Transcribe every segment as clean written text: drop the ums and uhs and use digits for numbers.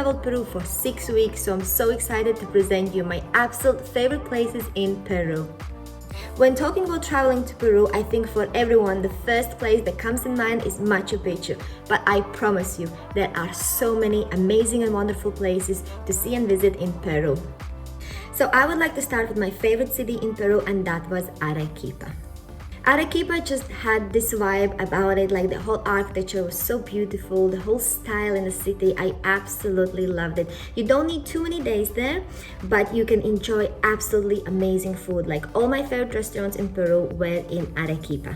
traveled Peru for 6 weeks, so I'm so excited to present you my absolute favorite places in Peru. When talking about traveling to Peru, I think for everyone the first place that comes in mind is Machu Picchu. But I promise you, there are so many amazing and wonderful places to see and visit in Peru. So I would like to start with my favorite city in Peru, and that was Arequipa. Arequipa just had this vibe about it, like the whole architecture was so beautiful, the whole style in the city, I absolutely loved it. You don't need too many days there, but you can enjoy absolutely amazing food. Like all my favorite restaurants in Peru were in Arequipa.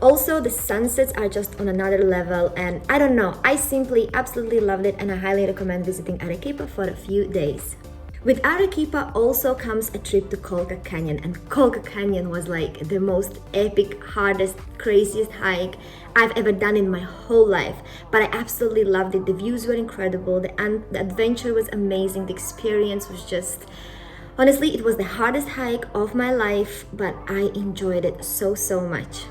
Also, the sunsets are just on another level, and I don't know, I simply absolutely loved it, and I highly recommend visiting Arequipa for a few days. With Arequipa also comes a trip to Colca Canyon, and Colca Canyon was like the most epic, hardest, craziest hike I've ever done in my whole life. But I absolutely loved it. The views were incredible, the adventure was amazing, the experience was just... Honestly, it was the hardest hike of my life, but I enjoyed it so much.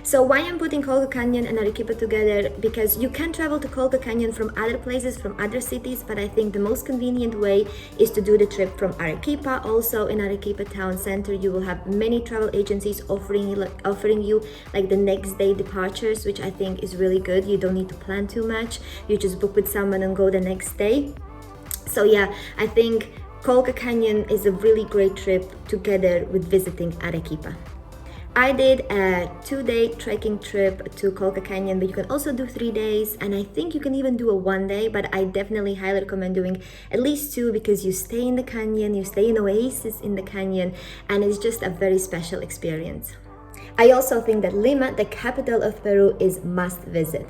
So why I'm putting Colca Canyon and Arequipa together? Because you can travel to Colca Canyon from other places, from other cities, but I think the most convenient way is to do the trip from Arequipa. Also in Arequipa town center, you will have many travel agencies offering you like the next day departures, which I think is really good. You don't need to plan too much. You just book with someone and go the next day. So yeah, I think Colca Canyon is a really great trip together with visiting Arequipa. I did a 2-day trekking trip to Colca Canyon, but you can also do 3 days, and I think you can even do a 1-day, but I definitely highly recommend doing at least 2 because you stay in the canyon, you stay in oasis in the canyon, and it's just a very special experience. I also think that Lima, the capital of Peru, is must visit.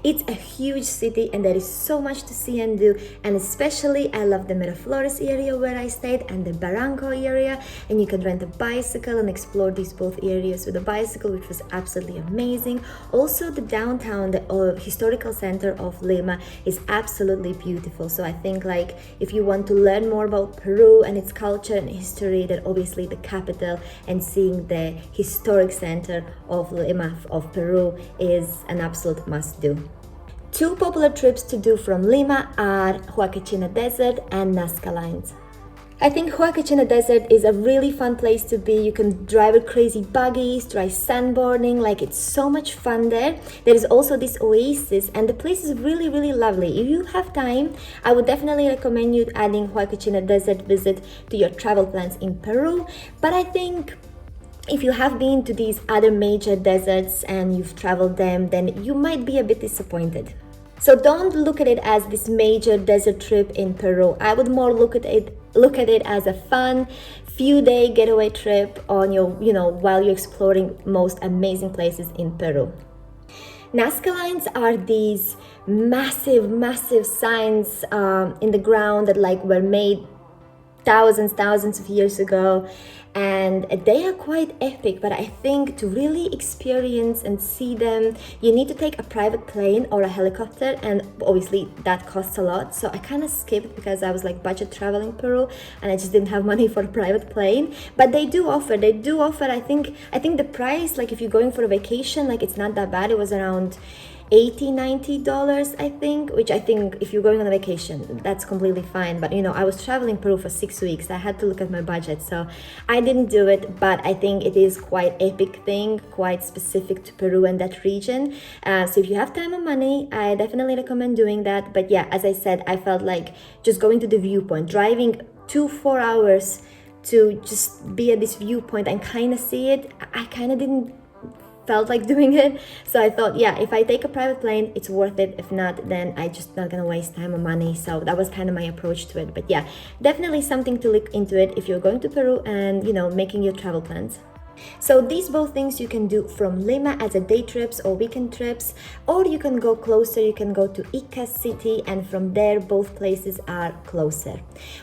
It's a huge city and there is so much to see and do, and especially I love the Miraflores area where I stayed and the Barranco area, and you can rent a bicycle and explore these both areas with a bicycle, which was absolutely amazing. Also the downtown, the historical center of Lima is absolutely beautiful. So I think like if you want to learn more about Peru and its culture and history, then obviously the capital and seeing the historic center of Lima of Peru is an absolute must do. 2 popular trips to do from Lima are Huacachina Desert and Nazca Lines. I think Huacachina Desert is a really fun place to be. You can drive with crazy buggies, try sandboarding, like it's so much fun there. There is also this oasis and the place is really lovely. If you have time, I would definitely recommend you adding Huacachina Desert visit to your travel plans in Peru. But I think if you have been to these other major deserts and you've traveled them, then you might be a bit disappointed. So don't look at it as this major desert trip in Peru. I would more look at it as a fun few-day getaway trip on while you're exploring most amazing places in Peru. Nazca Lines are these massive signs in the ground that like were made thousands of years ago, and they are quite epic. But I think to really experience and see them, you need to take a private plane or a helicopter, and obviously that costs a lot. So I kind of skipped because I was like budget traveling Peru and I just didn't have money for a private plane. But they do offer I think the price, like if you're going for a vacation, like it's not that bad. It was around $80-90 I think, which I think if you're going on a vacation, that's completely fine. But I was traveling Peru for 6 weeks. I had to look at my budget, so I didn't do it. But I think it is quite epic thing, quite specific to Peru and that region. So if you have time and money, I definitely recommend doing that. But yeah, as I said, I felt like just going to the viewpoint, driving 2-4 hours to just be at this viewpoint and kind of see it, I kind of didn't felt like doing it. So I thought, yeah, if I take a private plane, it's worth it. If not, then I just not gonna waste time or money. So that was kind of my approach to it. But yeah, definitely something to look into it if you're going to Peru and making your travel plans. So these both things you can do from Lima as a day trips or weekend trips, or you can go closer, you can go to Ica city, and from there both places are closer.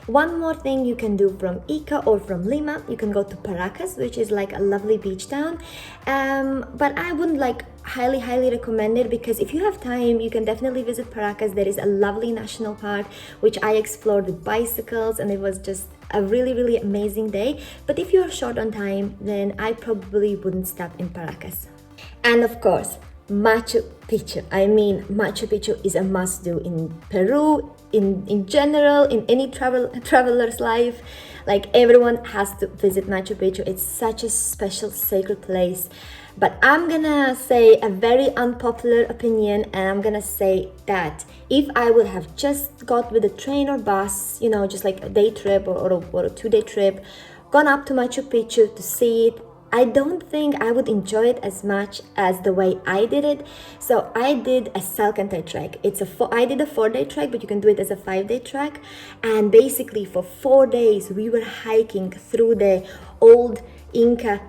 One more thing you can do from Ica or from Lima, you can go to Paracas, which is like a lovely beach town, but I wouldn't highly recommend it, because if you have time, you can definitely visit Paracas. There is a lovely national park which I explored with bicycles, and it was just a really amazing day. But if you're short on time, then I probably wouldn't stop in Paracas. And of course, Machu Picchu. I mean, Machu Picchu is a must-do in Peru. in general, in any traveler's life, like everyone has to visit Machu Picchu. It's such a special, sacred place. But I'm gonna say a very unpopular opinion, and I'm gonna say that if I would have just got with a train or bus, you know, just like a day trip or a 2-day trip, gone up to Machu Picchu to see it, I don't think I would enjoy it as much as the way I did it. So I did a Salkantay Trek. I did a 4-day trek, but you can do it as a 5-day trek. And basically for 4 days, we were hiking through the old Inca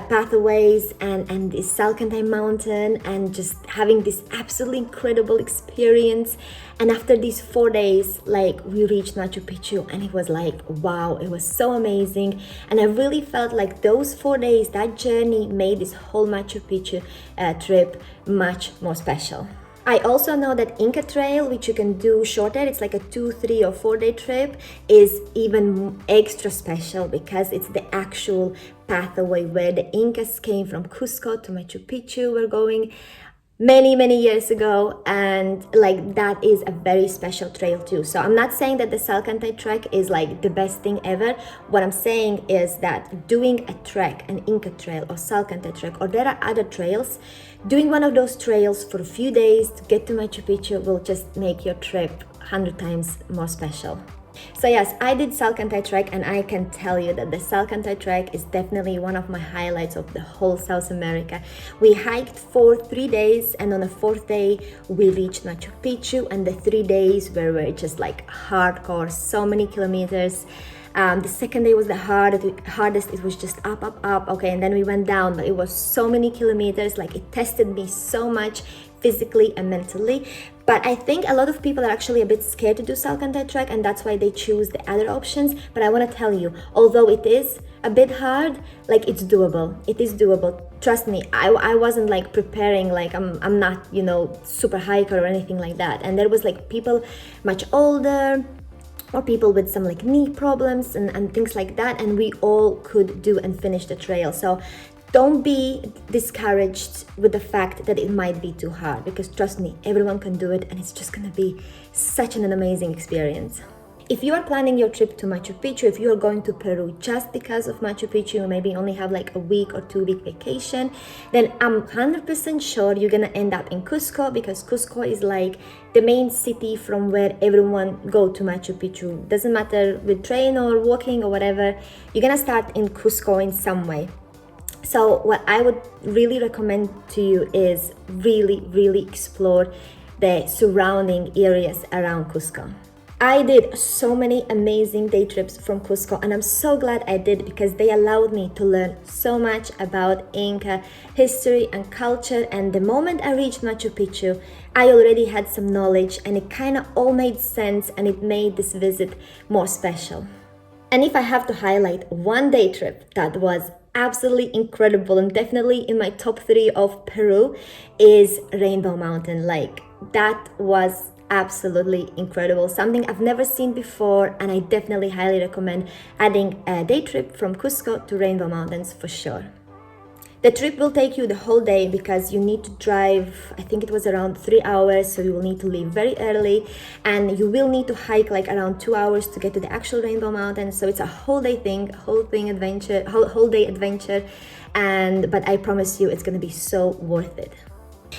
pathways and this Salkantay mountain, and just having this absolutely incredible experience. And after these 4 days, like, we reached Machu Picchu, and it was like, wow, it was so amazing. And I really felt like those 4 days, that journey, made this whole Machu Picchu trip much more special. I also know that Inca Trail, which you can do shorter, it's like a 2, 3, or 4-day trip, is even extra special because it's the actual pathway where the Incas came from Cusco to Machu Picchu. We're going many years ago, and like that is a very special trail too. So I'm not saying that the Salkantay Trek is like the best thing ever. What I'm saying is that doing a trek, an Inca Trail or Salkantay Trek, or there are other trails, doing one of those trails for a few days to get to Machu Picchu will just make your trip 100 times more special. So yes, I did Salkantay Trek, and I can tell you that the Salkantay Trek is definitely one of my highlights of the whole South America. We hiked for 3 days, and on the 4th day we reached Machu Picchu, and the 3 days were just like hardcore, so many kilometers. The 2nd day was the hardest. It was just up, okay, and then we went down, but it was so many kilometers. Like, it tested me so much physically and mentally. But I think a lot of people are actually a bit scared to do Salkantay Trek, and that's why they choose the other options. But I want to tell you, although it is a bit hard, like, it's doable. It is doable. Trust me, I wasn't like preparing, like I'm not, you know, super hiker or anything like that. And there was like people much older, or people with some like knee problems and things like that, and we all could do and finish the trail. So don't be discouraged with the fact that it might be too hard, because trust me, everyone can do it, and it's just gonna be such an amazing experience. If you are planning your trip to Machu Picchu, if you are going to Peru just because of Machu Picchu, you maybe only have like a week or 2-week vacation, then I'm 100% sure you're gonna end up in Cusco, because Cusco is like the main city from where everyone go to Machu Picchu. Doesn't matter with train or walking or whatever, you're gonna start in Cusco in some way. So what I would really recommend to you is really explore the surrounding areas around Cusco. I did so many amazing day trips from Cusco, and I'm so glad I did, because they allowed me to learn so much about Inca history and culture. And the moment I reached Machu Picchu, I already had some knowledge, and it kind of all made sense, and it made this visit more special. And if I have to highlight one day trip that was absolutely incredible and definitely in my top 3 of Peru, is Rainbow Mountain. Like, that was absolutely incredible, something I've never seen before, and I definitely highly recommend adding a day trip from Cusco to Rainbow Mountains for sure. The trip will take you the whole day, because you need to drive, I think it was around 3 hours, so you will need to leave very early, and you will need to hike like around 2 hours to get to the actual Rainbow Mountain. So it's a whole day adventure, but I promise you it's gonna be so worth it.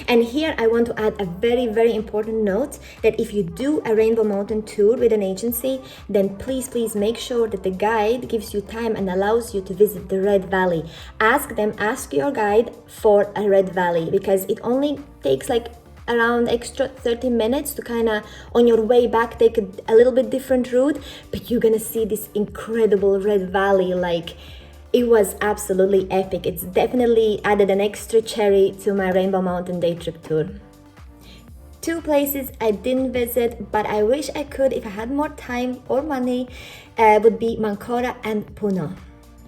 And here I want to add a very important note, that if you do a Rainbow Mountain tour with an agency, then please make sure that the guide gives you time and allows you to visit the Red Valley. Ask your guide for a Red Valley, because it only takes like around extra 30 minutes to kind of, on your way back, take a little bit different route, but you're gonna see this incredible Red Valley. Like, it was absolutely epic. It's definitely added an extra cherry to my Rainbow Mountain day trip tour. 2 places I didn't visit, but I wish I could if I had more time or money, would be Mancora and Puno.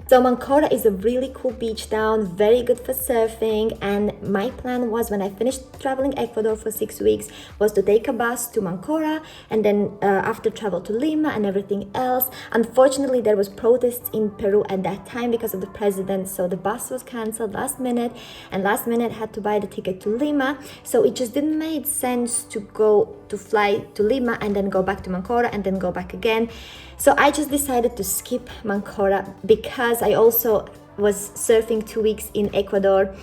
So Mancora is a really cool beach town, very good for surfing, and my plan was, when I finished traveling Ecuador for 6 weeks, was to take a bus to Mancora and then after travel to Lima and everything else. Unfortunately, there was protests in Peru at that time because of the president, so the bus was cancelled last minute, and last minute had to buy the ticket to Lima. So it just didn't make sense to fly to Lima and then go back to Mancora and then go back again. So I just decided to skip Mancora because I also was surfing 2 weeks in Ecuador,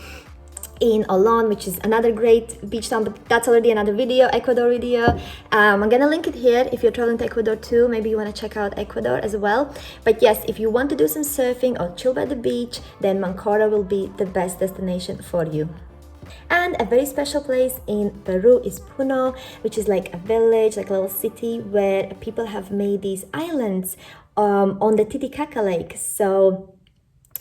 in Olon, which is another great beach town, but that's already another video, Ecuador video. I'm gonna link it here if you're traveling to Ecuador too. Maybe you want to check out Ecuador as well. But yes, if you want to do some surfing or chill by the beach, then Mancora will be the best destination for you. And a very special place in Peru is Puno, which is like a village, like a little city where people have made these islands on the Titicaca Lake. So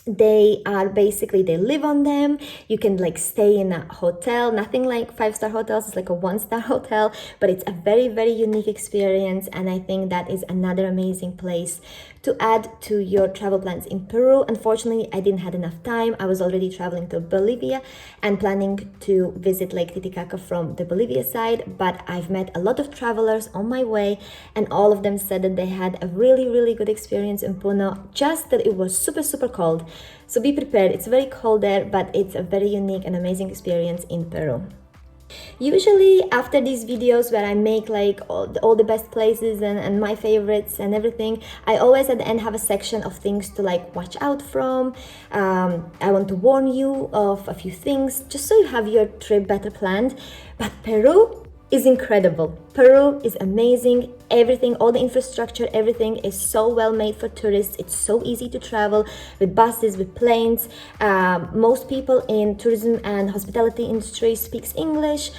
they live on them. You can like stay in a hotel, nothing like 5-star hotels, it's like a 1-star hotel, but it's a very, very unique experience. And I think that is another amazing place to add to your travel plans in Peru. Unfortunately, I didn't have enough time. I was already traveling to Bolivia and planning to visit Lake Titicaca from the Bolivia side, but I've met a lot of travelers on my way and all of them said that they had a really, really good experience in Puno, just that it was super, super cold. So be prepared, it's very cold there, but it's a very unique and amazing experience in Peru. Usually after these videos where I make like all the best places and my favorites and everything, I always at the end have a section of things to like watch out from. I want to warn you of a few things just so you have your trip better planned. But Peru is incredible. Peru is amazing. Everything, all the infrastructure, everything is so well made for tourists. It's so easy to travel with buses, with planes. Most people in tourism and hospitality industry speaks English.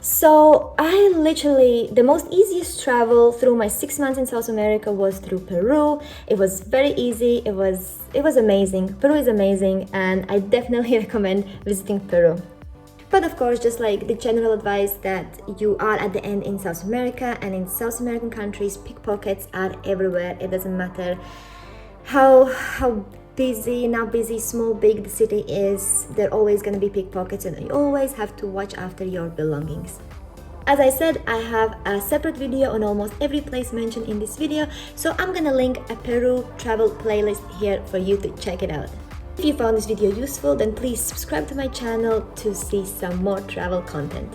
So the most easiest travel through my 6 months in South America was through Peru. It was very easy. It was amazing. Peru is amazing and I definitely recommend visiting Peru. But of course, just like the general advice that you are at the end in South America, and in South American countries, pickpockets are everywhere. It doesn't matter how busy, small, big the city is, there are always going to be pickpockets and you always have to watch after your belongings. As I said, I have a separate video on almost every place mentioned in this video, so I'm gonna link a Peru travel playlist here for you to check it out. If you found this video useful, then please subscribe to my channel to see some more travel content.